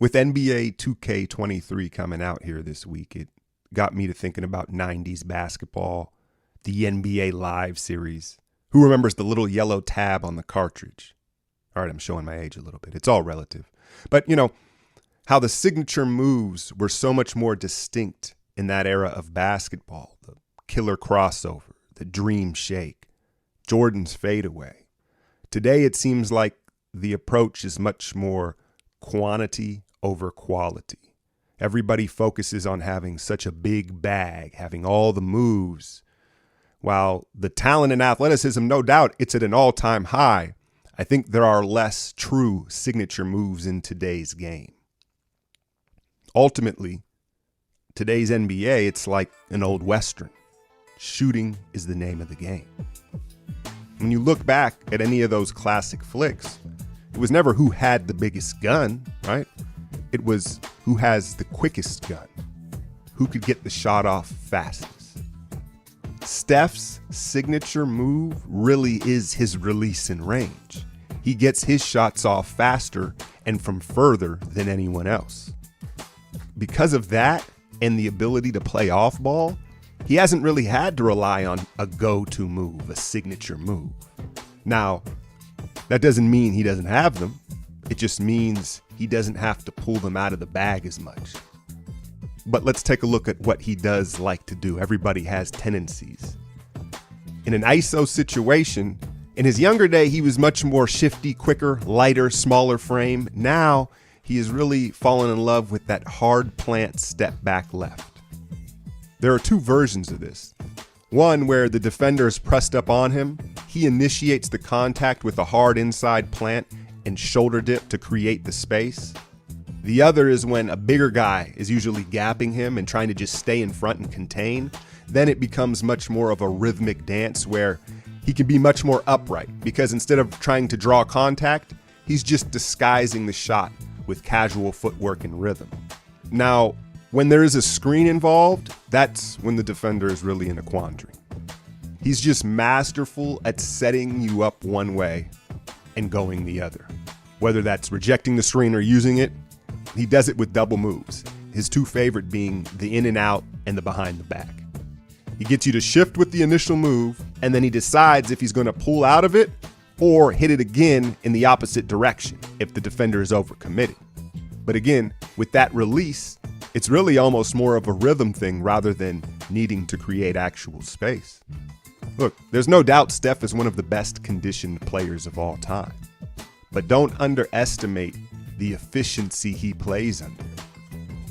With NBA 2K23 coming out here this week, it got me to thinking about 90s basketball, the NBA Live series. Who remembers the little yellow tab on the cartridge? All right, I'm showing my age a little bit. It's all relative. But, you know, how the signature moves were so much more distinct in that era of basketball. The killer crossover, the dream shake, Jordan's fadeaway. Today, it seems like the approach is much more quantity over quality. Everybody focuses on having such a big bag, having all the moves. While the talent and athleticism, no doubt, it's at an all-time high, I think there are less true signature moves in today's game. Ultimately, today's NBA, it's like an old Western. Shooting is the name of the game. When you look back at any of those classic flicks, it was never who had the biggest gun, right? It was who has the quickest gun, who could get the shot off fastest. Steph's signature move really is his release in range. He gets his shots off faster and from further than anyone else. Because of that and the ability to play off ball, he hasn't really had to rely on a go-to move, a signature move. Now, that doesn't mean he doesn't have them. It just means he doesn't have to pull them out of the bag as much. But let's take a look at what he does like to do. Everybody has tendencies. In an ISO situation, in his younger day, he was much more shifty, quicker, lighter, smaller frame. Now, he has really fallen in love with that hard plant step back left. There are two versions of this. One where the defender is pressed up on him. He initiates the contact with a hard inside plant and shoulder dip to create the space. The other is when a bigger guy is usually gapping him and trying to just stay in front and contain. Then it becomes much more of a rhythmic dance where he can be much more upright because instead of trying to draw contact, he's just disguising the shot with casual footwork and rhythm. Now, when there is a screen involved, that's when the defender is really in a quandary. He's just masterful at setting you up one way and going the other. Whether that's rejecting the screen or using it, he does it with double moves. His two favorite being the in and out and the behind the back. He gets you to shift with the initial move, and then he decides if he's going to pull out of it or hit it again in the opposite direction if the defender is overcommitting. But again, with that release, it's really almost more of a rhythm thing rather than needing to create actual space. Look, there's no doubt Steph is one of the best conditioned players of all time. But don't underestimate the efficiency he plays under.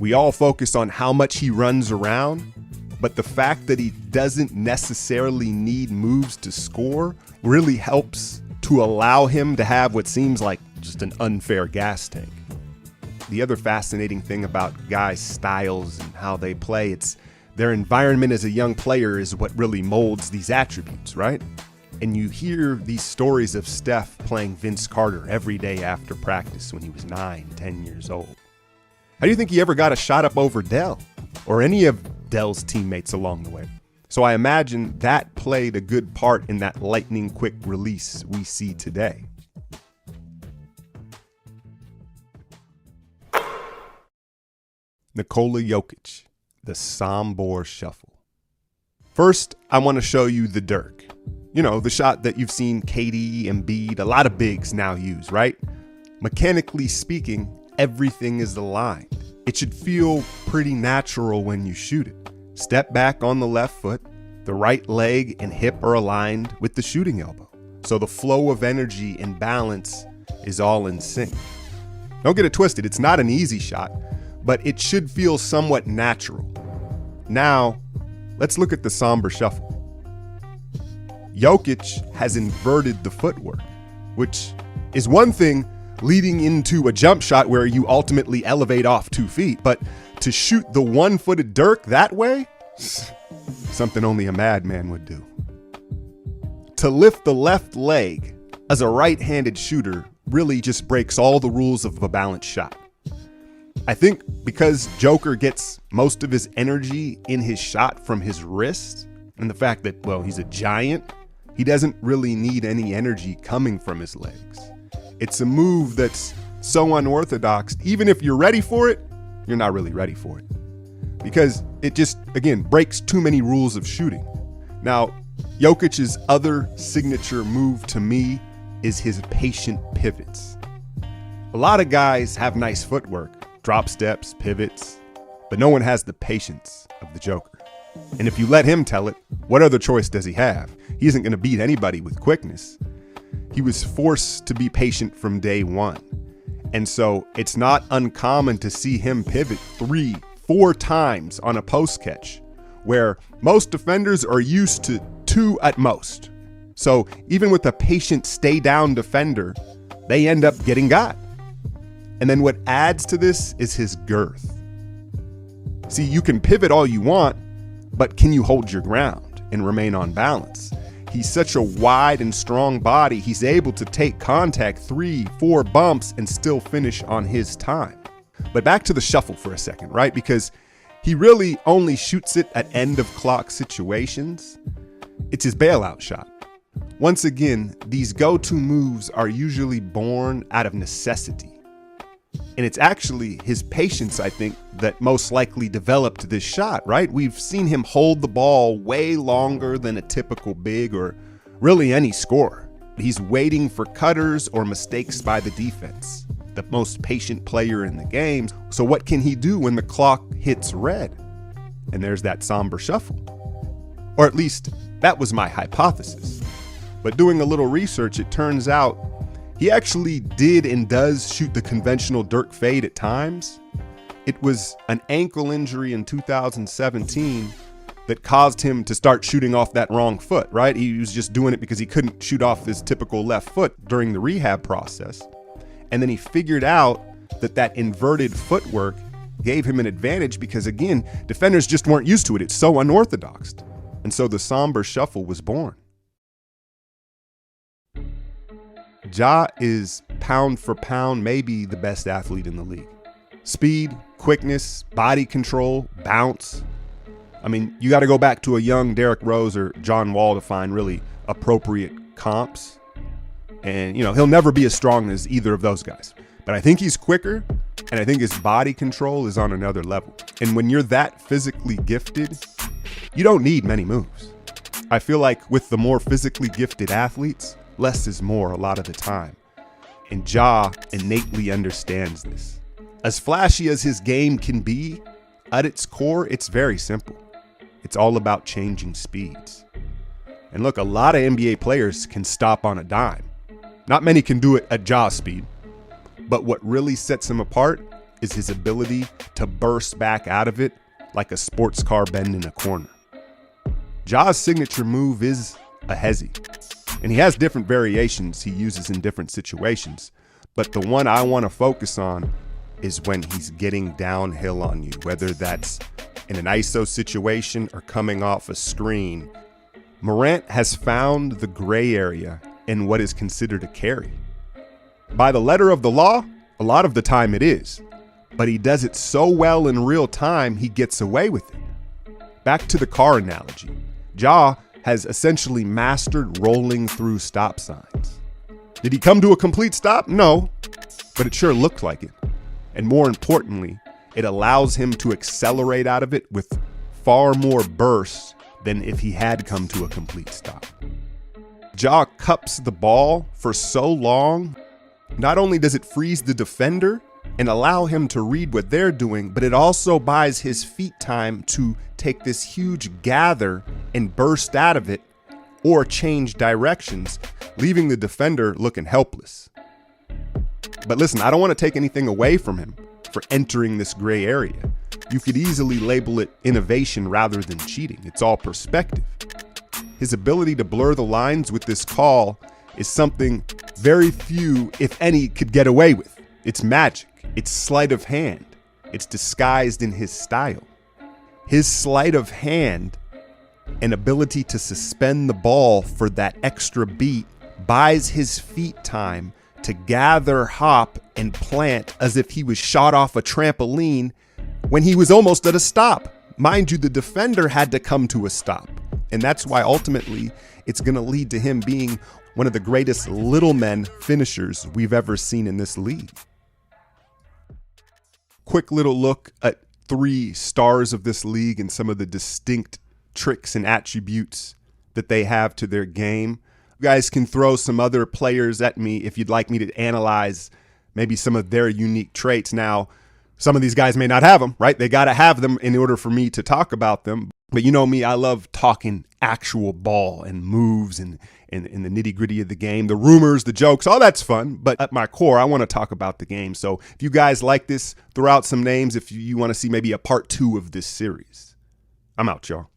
We all focus on how much he runs around, but the fact that he doesn't necessarily need moves to score really helps to allow him to have what seems like just an unfair gas tank. The other fascinating thing about guys' styles and how they play, it's their environment as a young player is what really molds these attributes, right? And you hear these stories of Steph playing Vince Carter every day after practice when he was 9, 10 years old. How do you think he ever got a shot up over Dell or any of Dell's teammates along the way? So I imagine that played a good part in that lightning quick release we see today. Nikola Jokic, the Sombor shuffle. First, I want to show you the Dirk. You know, the shot that you've seen KD, Embiid, a lot of bigs now use, right? Mechanically speaking, everything is aligned. It should feel pretty natural when you shoot it. Step back on the left foot, the right leg and hip are aligned with the shooting elbow. So the flow of energy and balance is all in sync. Don't get it twisted, it's not an easy shot, but it should feel somewhat natural. Now, let's look at the Sombor shuffle. Jokic has inverted the footwork, which is one thing leading into a jump shot where you ultimately elevate off 2 feet, but to shoot the one-footed Dirk that way, something only a madman would do. To lift the left leg as a right-handed shooter really just breaks all the rules of a balanced shot. I think because Joker gets most of his energy in his shot from his wrist and the fact that, well, he's a giant, he doesn't really need any energy coming from his legs. It's a move that's so unorthodox, even if you're ready for it, you're not really ready for it. Because it just, again, breaks too many rules of shooting. Now, Jokic's other signature move to me is his patient pivots. A lot of guys have nice footwork, drop steps, pivots, but no one has the patience of the Joker. And if you let him tell it, what other choice does he have? He isn't going to beat anybody with quickness. He was forced to be patient from day one. And so it's not uncommon to see him pivot 3-4 times on a post catch, where most defenders are used to 2 at most. So even with a patient stay down defender, they end up getting got. And then what adds to this is his girth. See, you can pivot all you want, but can you hold your ground and remain on balance? He's such a wide and strong body, he's able to take contact 3-4 bumps and still finish on his time. But back to the shuffle for a second, right? Because he really only shoots it at end of clock situations. It's his bailout shot. Once again, these go-to moves are usually born out of necessity. And it's actually his patience, I think, that most likely developed this shot, right? We've seen him hold the ball way longer than a typical big or really any scorer. He's waiting for cutters or mistakes by the defense, the most patient player in the game. So what can he do when the clock hits red? And there's that Sombor shuffle. Or at least that was my hypothesis. But doing a little research, it turns out he actually did and does shoot the conventional Dirk fade at times. It was an ankle injury in 2017 that caused him to start shooting off that wrong foot, right? He was just doing it because he couldn't shoot off his typical left foot during the rehab process. And then he figured out that inverted footwork gave him an advantage because, again, defenders just weren't used to it. It's so unorthodox. And so the Sombor shuffle was born. Ja is pound for pound maybe the best athlete in the league. Speed, quickness, body control, bounce. I mean, you got to go back to a young Derrick Rose or John Wall to find really appropriate comps. And, he'll never be as strong as either of those guys. But I think he's quicker, and I think his body control is on another level. And when you're that physically gifted, you don't need many moves. I feel like with the more physically gifted athletes, less is more a lot of the time. And Ja innately understands this. As flashy as his game can be, at its core, it's very simple. It's all about changing speeds. And look, a lot of NBA players can stop on a dime. Not many can do it at Ja speed. But what really sets him apart is his ability to burst back out of it like a sports car bending a corner. Ja's signature move is a hezzy. And he has different variations he uses in different situations. But the one I want to focus on is when he's getting downhill on you, whether that's in an ISO situation or coming off a screen. Morant has found the gray area in what is considered a carry. By the letter of the law, a lot of the time it is. But he does it so well in real time, he gets away with it. Back to the car analogy. Ja has essentially mastered rolling through stop signs. Did he come to a complete stop? No, but it sure looked like it. And more importantly, it allows him to accelerate out of it with far more burst than if he had come to a complete stop. Ja cups the ball for so long, not only does it freeze the defender and allow him to read what they're doing, but it also buys his feet time to take this huge gather and burst out of it or change directions, leaving the defender looking helpless. But listen, I don't want to take anything away from him for entering this gray area. You could easily label it innovation rather than cheating. It's all perspective. His ability to blur the lines with this call is something very few, if any, could get away with. It's magic. It's sleight of hand. It's disguised in his style. His sleight of hand and ability to suspend the ball for that extra beat buys his feet time to gather, hop, and plant as if he was shot off a trampoline when he was almost at a stop. Mind you, the defender had to come to a stop. And that's why ultimately it's going to lead to him being one of the greatest little men finishers we've ever seen in this league. quick little look at 3 stars of this league and some of the distinct tricks and attributes that they have to their game. You guys can throw some other players at me if you'd like me to analyze maybe some of their unique traits. Now, some of these guys may not have them, right? They got to have them in order for me to talk about them. But you know me, I love talking actual ball and moves and the nitty gritty of the game, the rumors, the jokes, all that's fun. But at my core, I want to talk about the game. So if you guys like this, throw out some names if you want to see maybe a part 2 of this series. I'm out, y'all.